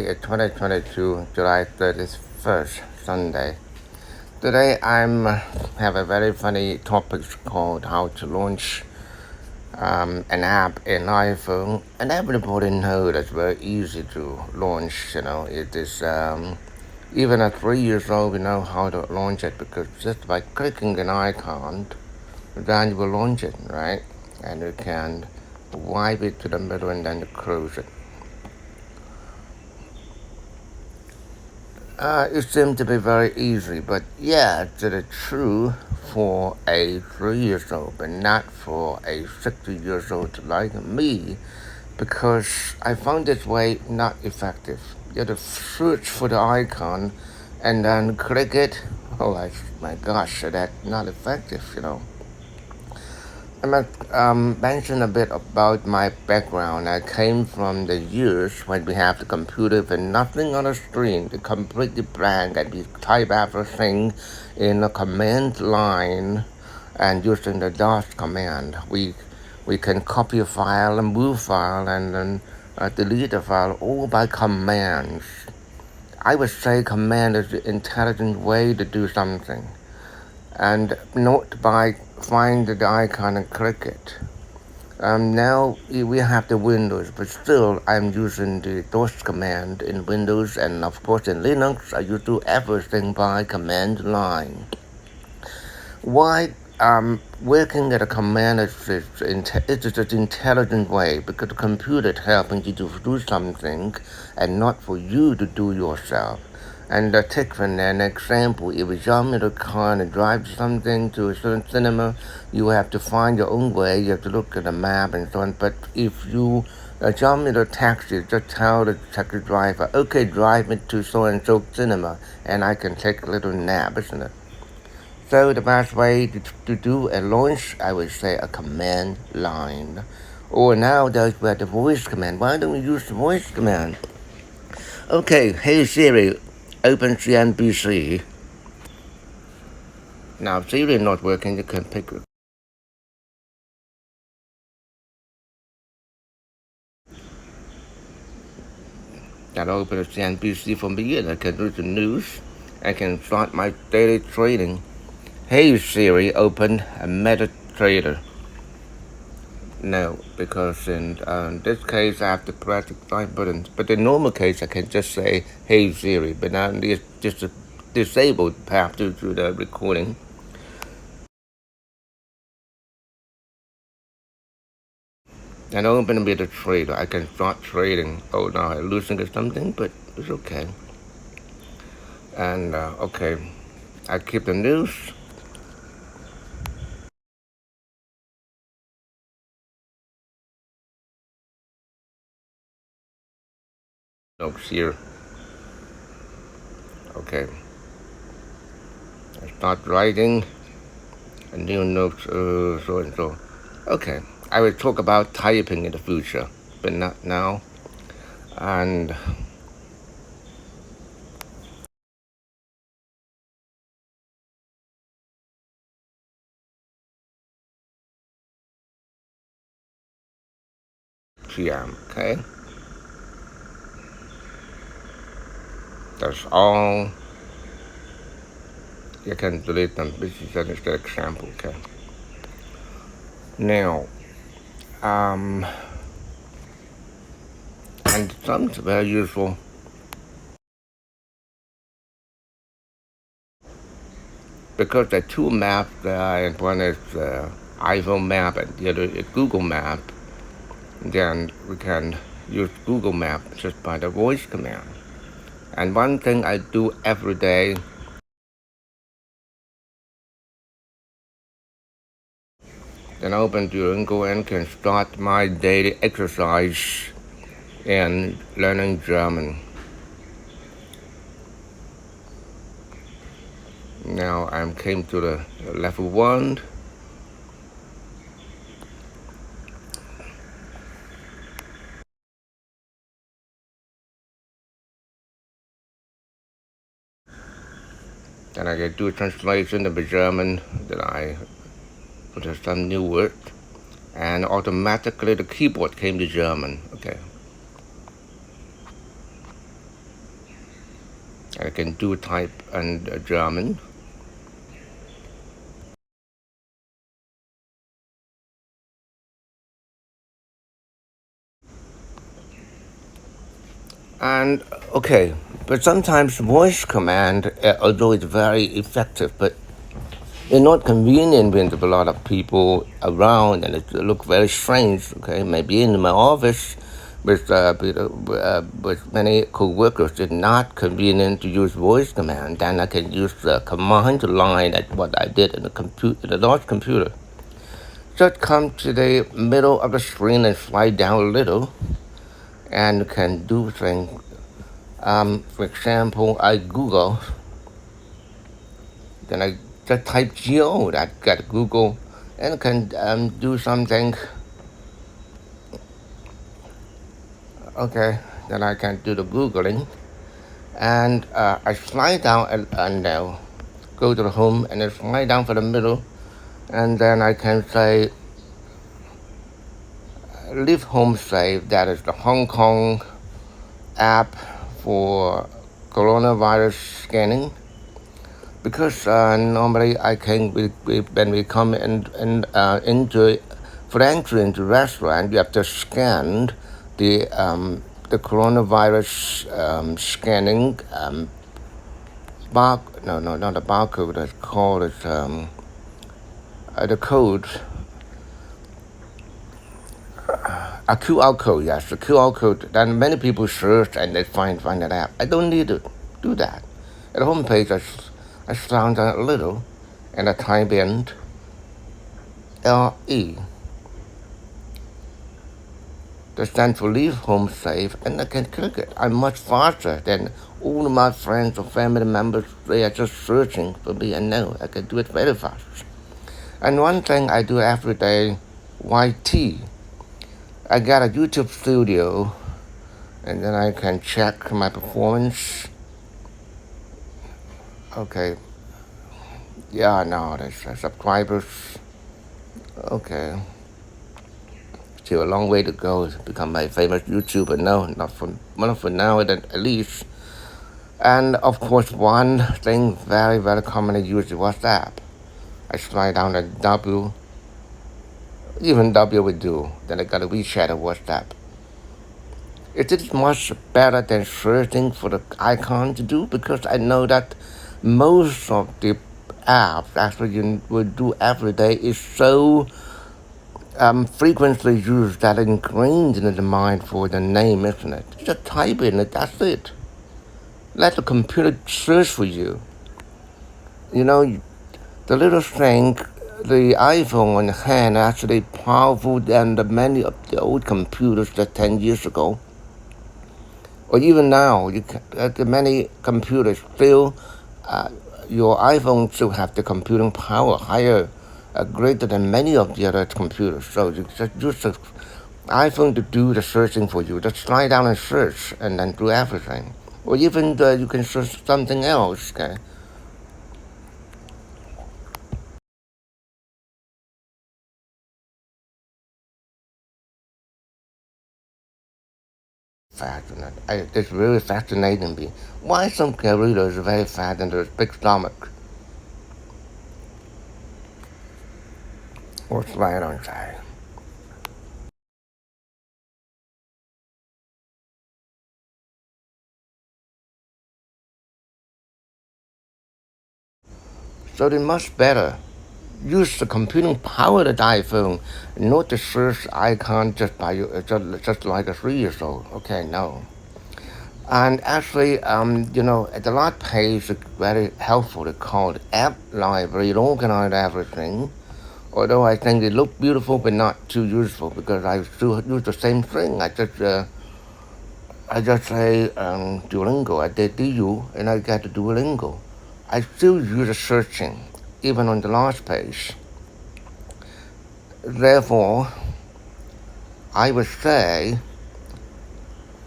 2022, July 31st, Sunday. Today I'm have a very funny topic called how to launch an app in iPhone, and everybody knows it's very easy to launch. It is even at 3 years old, we know how to launch it because just by clicking an icon, then you will launch it, right? And you can wipe it to the middle and then close it. It seems to be very easy, but yeah, it's true for a 3 years old, but not for a 60 years old like me, because I found this way not effective. You have to search for the icon and then click it. Oh my gosh, that's not effective. I must mention a bit about my background. I came from the years when we have the computer with nothing on the screen, the completely blank, and we type everything in a command line and using the DOS command. We can copy a file and move file and then delete a file all by commands. I would say command is the intelligent way to do something, and not by find the icon and click it. Now we have the Windows, but still I'm using the DOS command in Windows, and of course in Linux I used to do everything by command line. Why working at a command is an intelligent way, because the computer is helping you to do something and not for you to do yourself. And take for an example, if you jump in a car and drive something to a certain cinema, you have to find your own way, you have to look at the map and so on. But if you jump in a taxi, just tell the taxi driver, okay, drive me to so-and-so cinema, and I can take a little nap, isn't it? So the best way to do a launch, I would say a command line. Or nowadays we have the voice command. Why don't we use the voice command? Okay, hey Siri, open CNBC. Now if Siri is not working, you can pick it. That open the CNBC from here. I can read the news. I can start my daily trading. Hey Siri, open a MetaTrader. No, because in this case I have to press the right button. But in normal case I can just say, hey Siri, but now it's just disabled perhaps due to the recording. And open with a trader. I can start trading. Oh no, I'm losing something, but it's okay. And okay, I keep the news. Notes here. Okay. I start writing a new notes, so and so. Okay, I will talk about typing in the future, but not now. And PM, okay? That's all. You can delete them. This is just an example, okay? Now, and some very useful because the two maps and one is iPhone map and the other is Google map. Then we can use Google map just by the voice command. And one thing I do every day, then open Duolingo and can start my daily exercise in learning German. Now I came to the level 1. Then I can do a translation of the German, then I put some new word, and automatically the keyboard came to German. Okay. I can do type and German. And okay, but sometimes voice command, although it's very effective, but it's not convenient when there's a lot of people around and it look very strange. Okay, maybe in my office with many co-workers, it's not convenient to use voice command. Then I can use the command line at what I did in the computer, the large computer. Just come to the middle of the screen and slide down a little, and can do things. For example, I Google, then I just type Geo, that got Google, and can do something. Okay, then I can do the Googling, and I slide down and go to the home, and then slide down for the middle, and then I can say leave home save. That is the Hong Kong app for coronavirus scanning. Because normally I can when we come into for entry into restaurant, you have to scan the coronavirus scanning bar. No, not the barcode. It's called the code. A QR code, yes, a QR code. Then many people search and they find that app. I don't need to do that. At the homepage, I slow down a little, and I type in LE, the stand for leave home safe, and I can click it. I'm much faster than all of my friends or family members. They are just searching for me, and no, I can do it very fast. And one thing I do every day, YT. I got a YouTube studio, and then I can check my performance. Okay. Yeah, no, there's subscribers. Okay. Still a long way to go to become a famous YouTuber. No, not for now, at least. And of course, one thing very, very commonly used is WhatsApp. I slide down the W, even W would do. Then I got a WeChat or WhatsApp. It is much better than searching for the icon to do, because I know that most of the apps actually you would do every day is so frequently used that ingrained in the mind for the name, isn't it? Just type in it, that's it. Let the computer search for you. You know, the little thing, the iPhone on the hand, actually powerful than many of the old computers that 10 years ago. Or even now, the many computers still, your iPhone still have the computing power higher, greater than many of the other computers. So you just use the iPhone to do the searching for you. Just slide down and search, and then do everything. Or even you can search something else. Okay. Fascinating. It's really fascinating me. Why some gorillas are very fat and there's big stomach? What's right on say? So they much better use the computing power of the iPhone, not the search icon just by you, just like a 3 years old. Okay, no. And actually, the last page is very helpful. It's called App Library. It organizes everything. Although I think it look beautiful, but not too useful, because I still use the same thing. I just say Duolingo. I did DU, and I get to Duolingo. I still use the searching, even on the last page. Therefore, I would say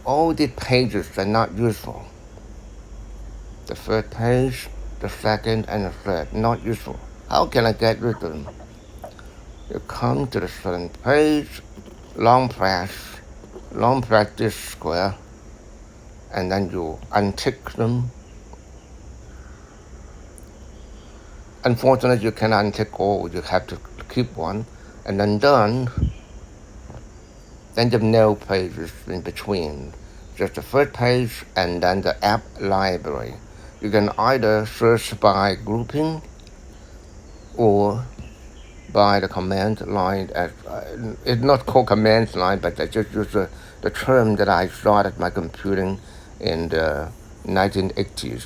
all the pages are not useful. The first page, the second, and the third, not useful. How can I get rid of them? You come to the second page, long press this square, and then you untick them, Unfortunately, you cannot take all. You have to keep one, and then done. Then the no pages in between, just the first page and then the app library. You can either search by grouping or by the command line. It's not called command line, but I just use the term that I started my computing in the 1980s.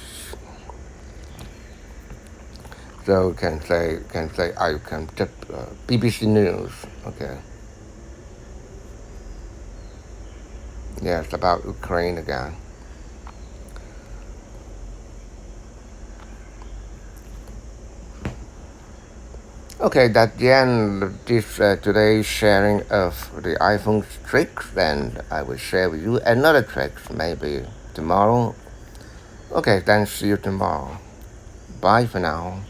So can say I can tip BBC News. Okay. Yes, about Ukraine again. Okay, that's the end of this today's sharing of the iPhone tricks, and I will share with you another tricks maybe tomorrow. Okay, then see you tomorrow. Bye for now.